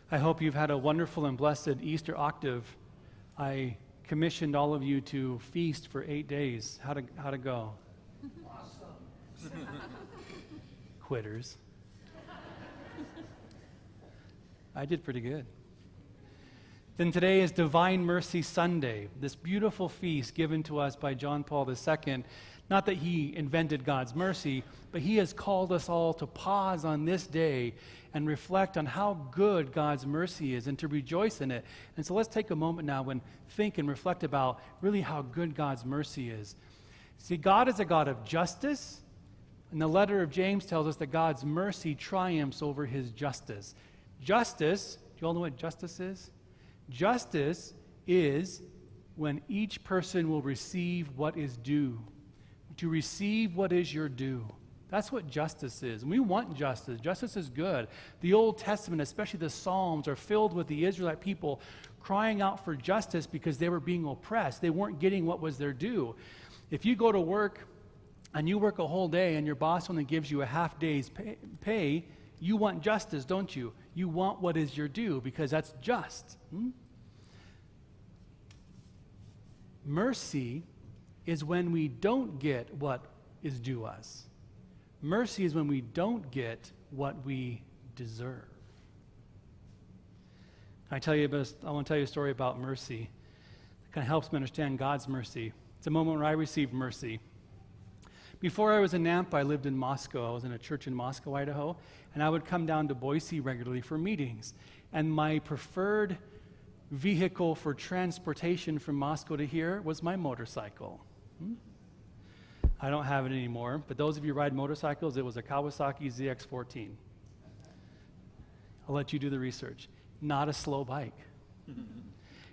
I hope you've had a wonderful and blessed Easter octave. I commissioned all of you to feast for 8 days. How'd it go? Awesome. Quitters. I did pretty good. Then today is Divine Mercy Sunday, this beautiful feast given to us by John Paul II. Not that he invented God's mercy, but he has called us all to pause on this day and reflect on how good God's mercy is and to rejoice in it. And so let's take a moment now and think and reflect about really how good God's mercy is. See, God is a God of justice, and the letter of James tells us that God's mercy triumphs over his justice. Justice, do you all know what justice is? Justice is when each person will receive what is due. To receive what is your due. That's what justice is. And we want justice. Justice is good. The Old Testament, especially the Psalms, are filled with the Israelite people crying out for justice because they were being oppressed. They weren't getting what was their due. If you go to work and you work a whole day and your boss only gives you a half day's pay, you want justice, don't you? You want what is your due because that's just. Mercy is when we don't get what is due us. Mercy is when we don't get what we deserve. I want to tell you a story about mercy. It kind of helps me understand God's mercy. It's a moment where I received mercy. Before I was in Nampa, I lived in Moscow. I was in a church in Moscow, Idaho, and I would come down to Boise regularly for meetings. And my preferred vehicle for transportation from Moscow to here was my motorcycle. I don't have it anymore, but those of you who ride motorcycles, it was a Kawasaki ZX-14. I'll let you do the research. Not a slow bike.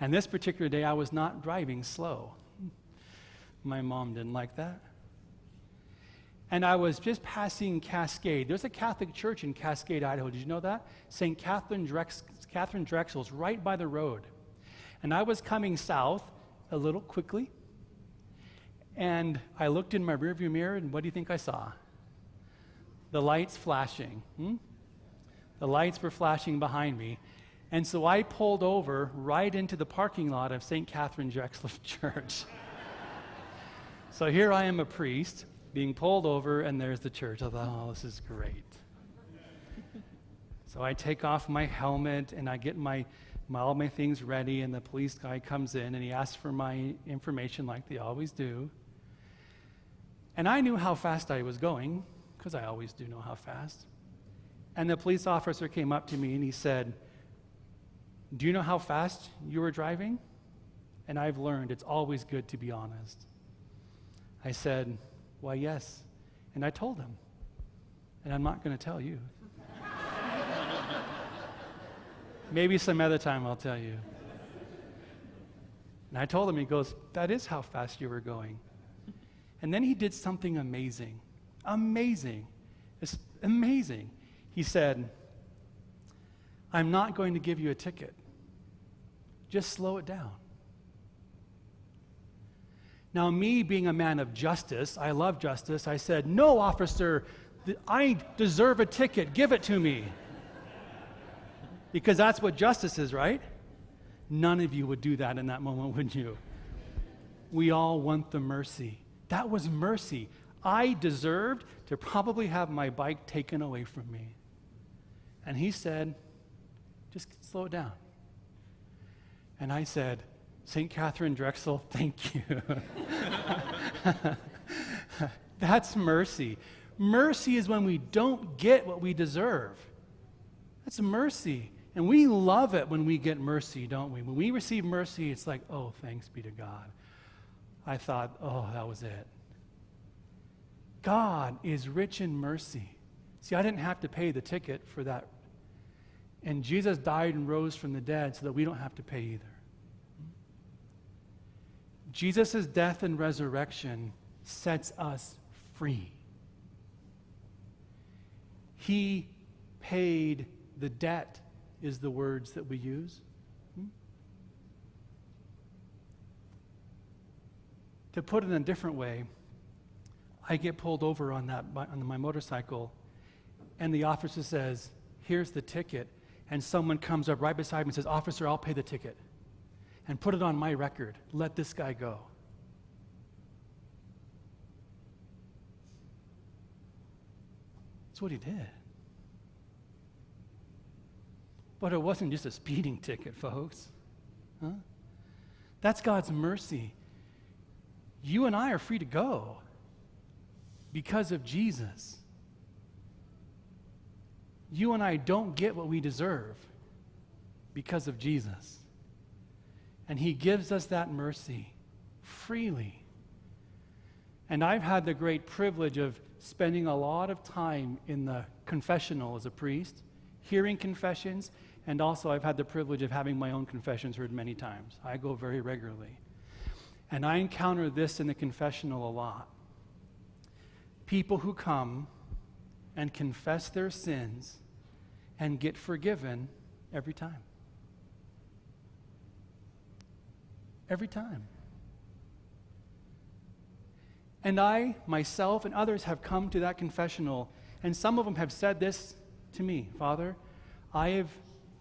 And this particular day, I was not driving slow. My mom didn't like that. And I was just passing Cascade. There's a Catholic church in Cascade, Idaho. Did you know that? St. Catherine Drexel's right by the road. And I was coming south a little quickly. And I looked in my rearview mirror, and what do you think I saw? The lights flashing. The lights were flashing behind me. And so I pulled over right into the parking lot of St. Catherine Drexel Church. So here I am, a priest, being pulled over, and there's the church. I thought, oh, this is great. So I take off my helmet, and I get all my things ready, and the police guy comes in, and he asks for my information like they always do. And I knew how fast I was going, because I always do know how fast. And the police officer came up to me, and he said, "Do you know how fast you were driving?" And I've learned it's always good to be honest. I said, "Why, yes." And I told him. And I'm not going to tell you. Maybe some other time I'll tell you. And I told him, he goes, "That is how fast you were going." And then he did something amazing. Amazing. It's amazing. He said, "I'm not going to give you a ticket. Just slow it down." Now, me being a man of justice, I love justice, I said, "No, officer, I deserve a ticket. Give it to me." Because that's what justice is, right? None of you would do that in that moment, would you? We all want the mercy. That was mercy. I deserved to probably have my bike taken away from me. And he said, "Just slow it down." And I said, "St. Catherine Drexel, thank you." That's mercy. Mercy is when we don't get what we deserve. That's mercy. And we love it when we get mercy, don't we? When we receive mercy, it's like, oh, thanks be to God. I thought, oh, that was it. God is rich in mercy. See, I didn't have to pay the ticket for that. And Jesus died and rose from the dead so that we don't have to pay either. Jesus' death and resurrection sets us free. He paid the debt, is the words that we use. To put it in a different way, I get pulled over on my motorcycle, and the officer says, "Here's the ticket." and someone comes up right beside me and says, "Officer, I'll pay the ticket and put it on my record. Let this guy go." That's what he did. But it wasn't just a speeding ticket, folks. Huh? That's God's mercy. You and I are free to go because of Jesus. You and I don't get what we deserve because of Jesus. And he gives us that mercy freely. And I've had the great privilege of spending a lot of time in the confessional as a priest, hearing confessions, and also I've had the privilege of having my own confessions heard many times. I go very regularly. And I encounter this in the confessional a lot. People who come and confess their sins and get forgiven every time. Every time. And I, myself, and others have come to that confessional, and some of them have said this to me: "Father, I have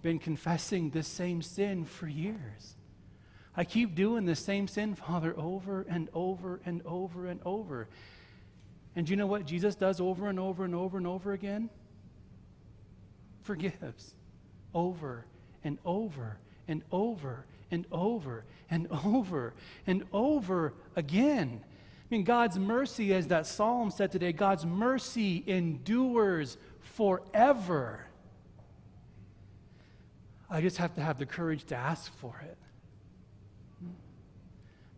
been confessing this same sin for years. I keep doing the same sin, Father, over and over and over and over." And do you know what Jesus does over and over and over and over again? Forgives. Over and over and over and over and over and over again. I mean, God's mercy, as that psalm said today, God's mercy endures forever. I just have to have the courage to ask for it.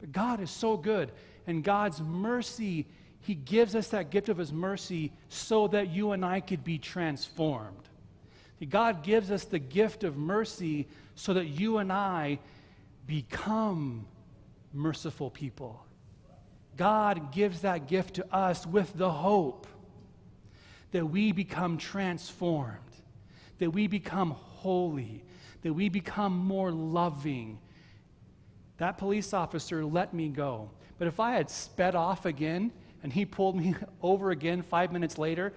But God is so good, and God's mercy, he gives us that gift of his mercy so that you and I could be transformed. See, God gives us the gift of mercy so that you and I become merciful people. God gives that gift to us with the hope that we become transformed, that we become holy, that we become more loving. That police officer let me go. But if I had sped off again and he pulled me over again 5 minutes later,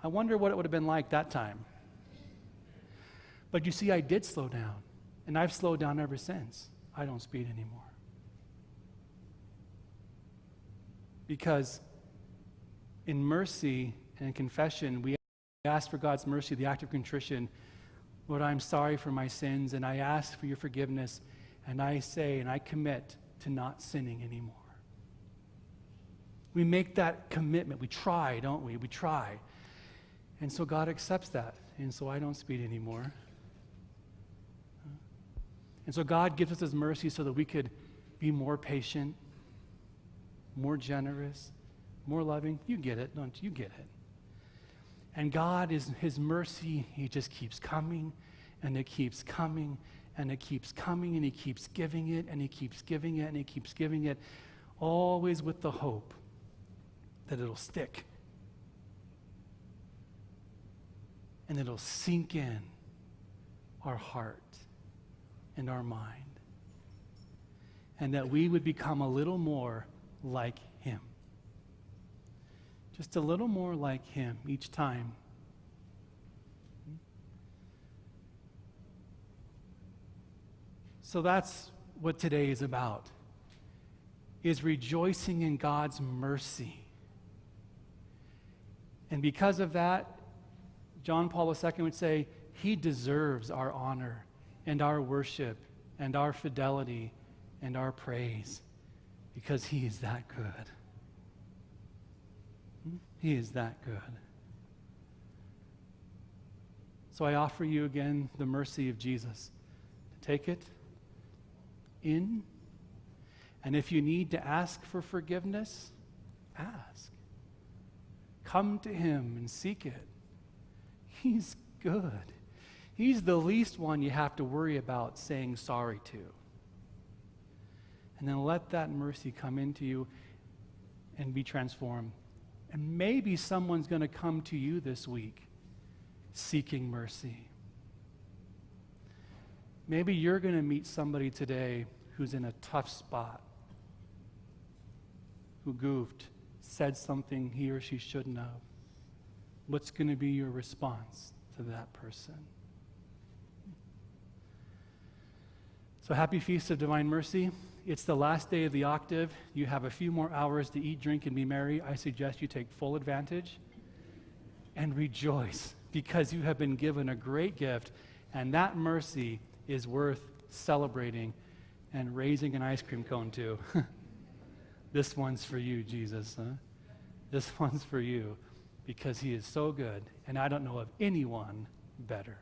I wonder what it would have been like that time. But you see, I did slow down, and I've slowed down ever since. I don't speed anymore. Because in mercy and in confession, we ask for God's mercy, the act of contrition. Lord, I'm sorry for my sins, and I ask for your forgiveness, and I say and I commit to not sinning anymore. We make that commitment. We try, don't we? We try. And so God accepts that, and so I don't speed anymore. And so God gives us his mercy so that we could be more patient, more generous, more loving. You get it, don't you? You get it. And God is his mercy, he just keeps coming, and it keeps coming, and it keeps coming, and he keeps giving it, and he keeps giving it, and he keeps giving it, always with the hope that it'll stick. And it'll sink in our heart and our mind. And that we would become a little more like him. Just a little more like him each time. So that's what today is about, is rejoicing in God's mercy. And because of that, John Paul II would say, he deserves our honor and our worship and our fidelity and our praise because he is that good. He is that good. So I offer you again the mercy of Jesus. Take it in, and if you need to ask for forgiveness, ask. Come to him and seek it. He's good. He's the least one you have to worry about saying sorry to. And then let that mercy come into you and be transformed. And maybe someone's going to come to you this week seeking mercy. Maybe you're going to meet somebody today who's in a tough spot, who goofed, said something he or she shouldn't have. What's going to be your response to that person? So happy Feast of Divine Mercy. It's the last day of the octave. You have a few more hours to eat, drink, and be merry. I suggest you take full advantage and rejoice because you have been given a great gift, and that mercy is worth celebrating and raising an ice cream cone to. This one's for you, Jesus. Huh? This one's for you because he is so good, and I don't know of anyone better.